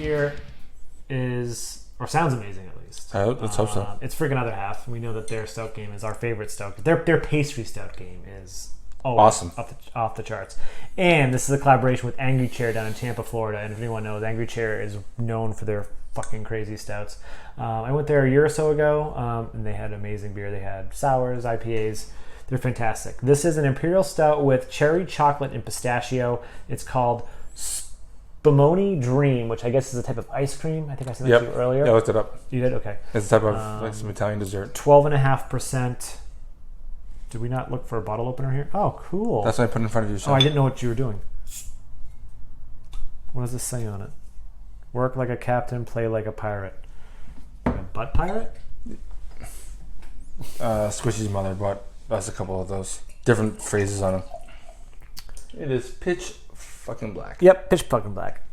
beer is, or sounds amazing at least. Let's hope so. It's freaking other half. We know that their stout game is our favorite stout. Their pastry stout game is always awesome, off the charts. And this is a collaboration with Angry Chair down in Tampa, Florida. And if anyone knows, Angry Chair is known for their fucking crazy stouts. I went there a year or so ago, and they had amazing beer. They had sours, IPAs. They're fantastic. This is an Imperial Stout with cherry, chocolate, and pistachio. It's called Spumoni Dream, which I guess is a type of ice cream. I think I said that to you earlier. Yeah, I looked it up. You did? Okay. It's a type of like some Italian dessert. 12.5%. Did we not look for a bottle opener here? Oh, cool. That's what I put in front of you. Oh, I didn't know what you were doing. What does this say on it? Work like a captain, play like a pirate. Like a butt pirate? Squishy's mother bought us a couple of those. Different phrases on them. It is pitch fucking black. Yep, pitch fucking black.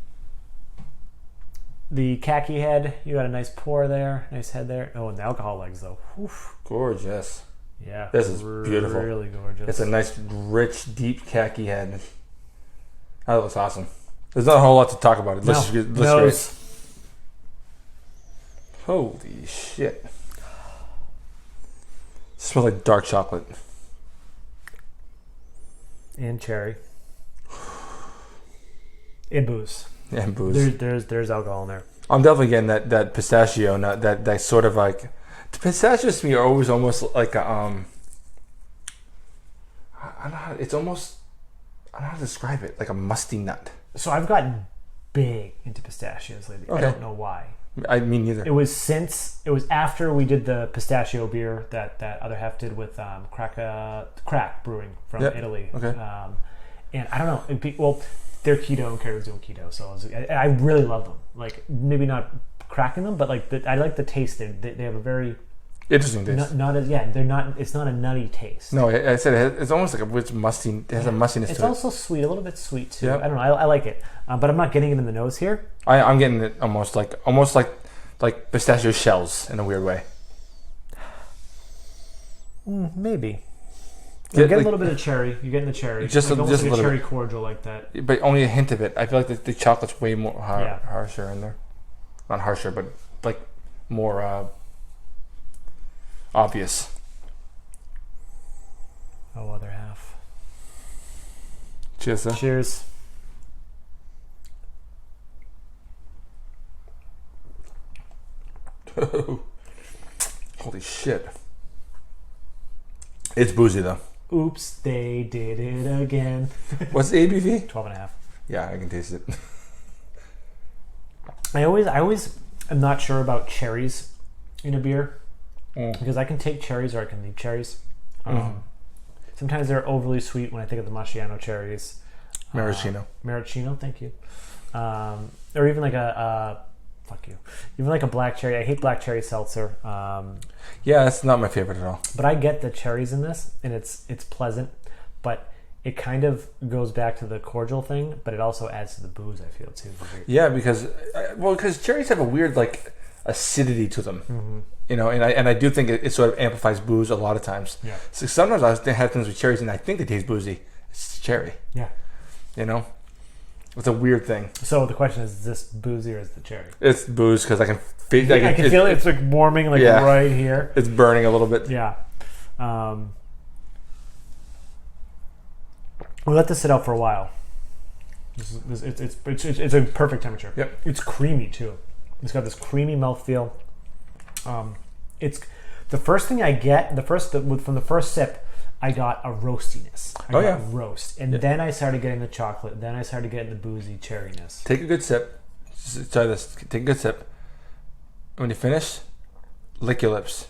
The khaki head, you got a nice pour there. Nice head there. Oh, and the alcohol legs, though. Oof. Gorgeous. Yeah. This is beautiful. Really gorgeous. It's a nice, rich, deep khaki head. That looks awesome. There's not a whole lot to talk about. It looks great. Holy shit. It smells like dark chocolate. And cherry. And booze. Yeah, and booze. There's alcohol in there. I'm definitely getting that pistachio, not that sort of like... The pistachios to me are always almost like a... I don't know how... It's almost... I don't know how to describe it. Like a musty nut. So I've gotten big into pistachios lately. Okay. I don't know why. I mean, neither. It was after we did the pistachio beer that other half did with Crack Brewing from Italy. Okay. And I don't know. Well, they're keto and Carrie's doing keto, so I really love them. Like maybe not cracking them, but like I like the taste. They have a very interesting taste. They're not. It's not a nutty taste. No, I said it's almost like a rich musty. It has a mustiness to it. It's also sweet, a little bit sweet too. Yep. I don't know. I like it, but I'm not getting it in the nose here. I'm getting it almost like pistachio shells in a weird way. Maybe. You get a little bit of cherry. You're getting the cherry. Just a like a cherry bit. cordial like that. But only a hint of it. I feel like the chocolate's way more harsher in there. Not harsher, but like more obvious. Oh, other half. Cheers, sir. Cheers. Holy shit. It's boozy though. Oops, they did it again. What's the ABV? 12.5. Yeah, I can taste it. I always am not sure about cherries in a beer because I can take cherries or I can leave cherries. Sometimes they're overly sweet when I think of the Masciano cherries. Maraschino, thank you. Or even like even like a black cherry. I hate black cherry seltzer. Yeah, that's not my favorite at all. But I get the cherries in this, and it's pleasant, but it kind of goes back to the cordial thing, but it also adds to the booze, I feel, too. Yeah, because cherries have a weird, like, acidity to them. Mm-hmm. You know, and I do think it sort of amplifies booze a lot of times. Yeah. So sometimes I have things with cherries, and I think they taste boozy. It's cherry. Yeah. You know? It's a weird thing. So the question is this boozy or is the cherry? It's booze because I can feel it. I can feel it. It's like warming right here. It's burning a little bit. Yeah. We'll let this sit out for a while. It's a perfect temperature. Yep. It's creamy too. It's got this creamy mouthfeel. It's the first thing I get. From the first sip, I got a roastiness. I got roast. And then I started getting the chocolate. Then I started getting the boozy cherryness. Take a good sip. Try this. Take a good sip. When you finish, lick your lips.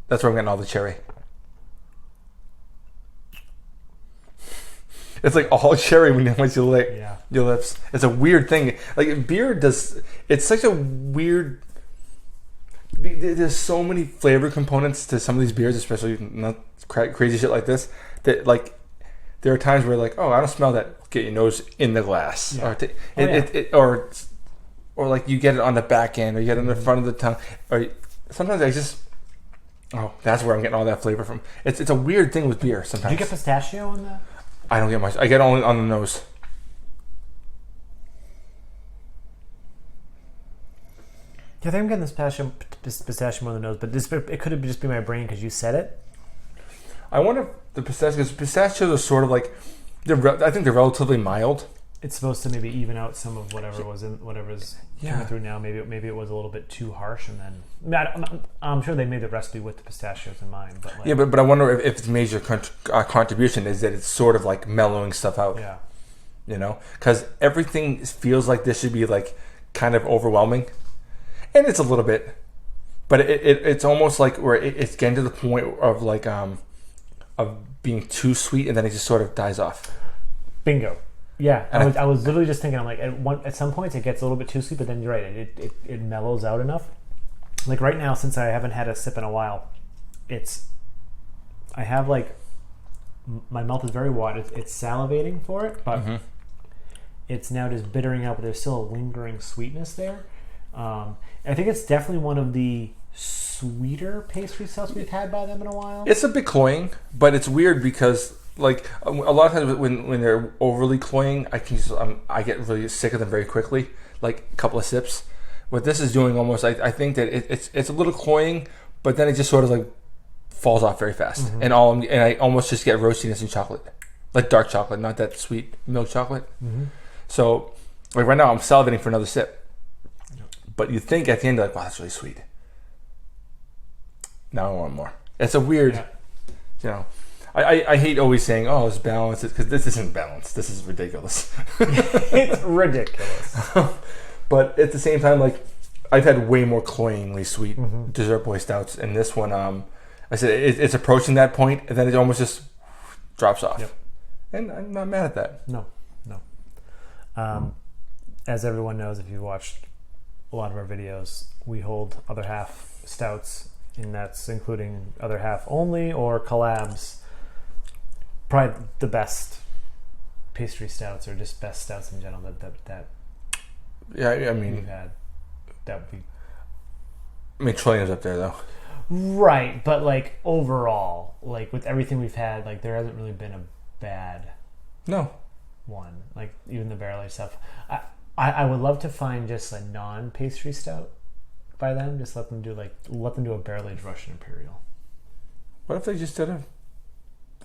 That's where I'm getting all the cherry. It's like all cherry once you lick your lips. It's a weird thing. Like beer does. It's such a weird. There's so many flavor components to some of these beers, especially not crazy shit like this. That like there are times where like, oh, I don't smell that. Get your nose in the glass, or like you get it on the back end, or you get it in the front of the tongue, or sometimes I just. Oh, that's where I'm getting all that flavor from. It's a weird thing with beer sometimes. Do you get pistachio on that? I don't get much. I get only on the nose. Yeah, I think I'm getting this pistachio more than the nose, but it could have just been my brain because you said it. I wonder if the pistachios are sort of like, I think they're relatively mild. It's supposed to maybe even out some of whatever's coming through now. Maybe it was a little bit too harsh, and then I'm sure they made the recipe with the pistachios in mind. But like, yeah, but I wonder if its major contribution is that it's sort of like mellowing stuff out. Yeah, you know, because everything feels like this should be like kind of overwhelming, and it's a little bit, but it's almost like where it's getting to the point of like of being too sweet, and then it just sort of dies off. Bingo. Yeah, I was literally just thinking. I'm like, at some points it gets a little bit too sweet, but then you're right. It mellows out enough. Like right now, since I haven't had a sip in a while, I have like my mouth is very wide. It's salivating for it, but it's now just bittering out. But there's still a lingering sweetness there. I think it's definitely one of the sweeter pastry stouts we've had by them in a while. It's a bit cloying, but it's weird because like a lot of times when they're overly cloying, I get really sick of them very quickly, like a couple of sips. What this is doing almost, I think that it's a little cloying, but then it just sort of like falls off very fast, and I almost just get roastiness in chocolate, like dark chocolate, not that sweet milk chocolate. So like right now I'm salivating for another sip, but you think at the end like, wow, that's really sweet. Now I want more. It's a weird, you know. I hate always saying, oh, it's balanced, because this isn't balanced. This is ridiculous. It's ridiculous. But at the same time, like, I've had way more cloyingly sweet dessert boy stouts, and this one, I said it's approaching that point, and then it almost just drops off. Yep. And I'm not mad at that. No. As everyone knows, if you watched a lot of our videos, we hold other half stouts, and that's including other half only or collabs. Probably the best pastry stouts, or just best stouts in general that I mean, we've had. That would be. I mean, Trillium's up there though. Right, but like overall, like with everything we've had, like there hasn't really been a bad one. Like even the barrel aged stuff. I would love to find just a non-pastry stout by them. Just let them do a barrel aged Russian Imperial. What if they just did a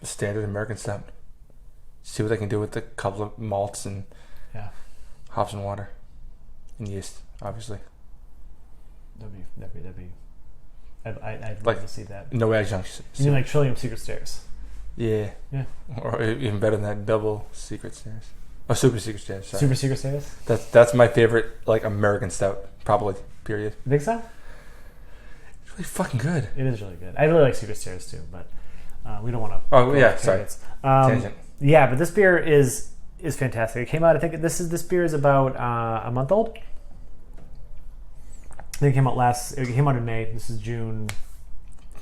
standard American stout? See what they can do with a couple of malts and hops and water and yeast, obviously. That'd be. I'd love to see that. No adjuncts. You mean like Trillium Secret Stairs? Yeah. Or even better than that, double Secret Stairs. Oh, Super Secret Stairs. Sorry. Super Secret Stairs. That's my favorite, like American stout, probably. Period. You think so? It's really fucking good. It is really good. I really like Secret Stairs too, but we don't want to. Oh yeah, sorry. Tangent. Yeah, but this beer is fantastic. It came out. I think this beer is about a month old. I think it came out in May. This is June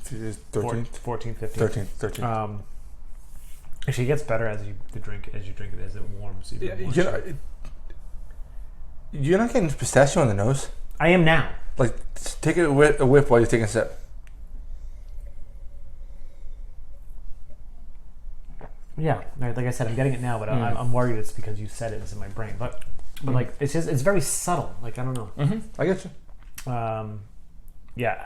13th, 14th, 15th. 13th. Actually, it gets better as you drink it, as it warms. You're not getting pistachio on the nose? I am now. Like, take a whiff while you're taking a sip. Yeah, like I said, I'm getting it now, but I'm worried it's because you said it's in my brain. But like, it's very subtle. Like, I don't know. I get you. Yeah.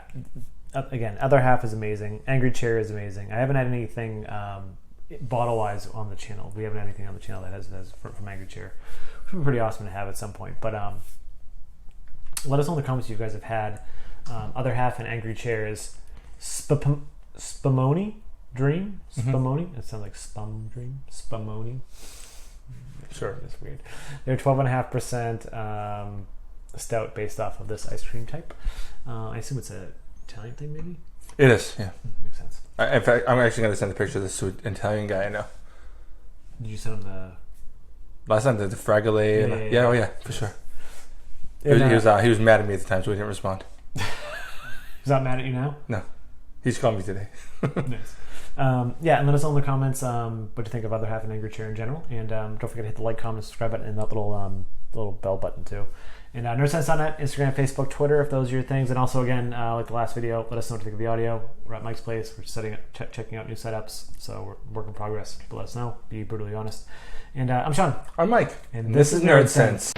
Again, other half is amazing. Angry Cherry is amazing. I haven't had anything bottle-wise on the channel. We haven't had anything on the channel that has from Angry Cherry, which would be pretty awesome to have at some point. But let us know in the comments if you guys have had other half and Angry Cherry's Spumoni Dream. Spumoni. It sounds like Spum Dream. Spumoni. Sure, it's weird. They're 12.5% stout based off of this ice cream type. I assume it's an Italian thing, maybe. It is. Yeah, makes sense. In fact, I'm actually going to send a picture of this to an Italian guy I know. Did you send him the last time? The fragole. Yeah. Oh yeah, for sure. He was mad at me at the time, so he didn't respond. He's not mad at you now? No, he's called me today. Nice. And let us know in the comments what you think of other half and Angry Chair in general, and don't forget to hit the like, comment, subscribe button, and that little bell button too. And Nerdsense.net, Instagram, Facebook, Twitter, if those are your things. And also, again, like the last video, let us know what you think of the audio. We're at Mike's place. We're checking out new setups. So we're work in progress. People let us know. Be brutally honest. And I'm Sean. I'm Mike. And this is Nerdsense.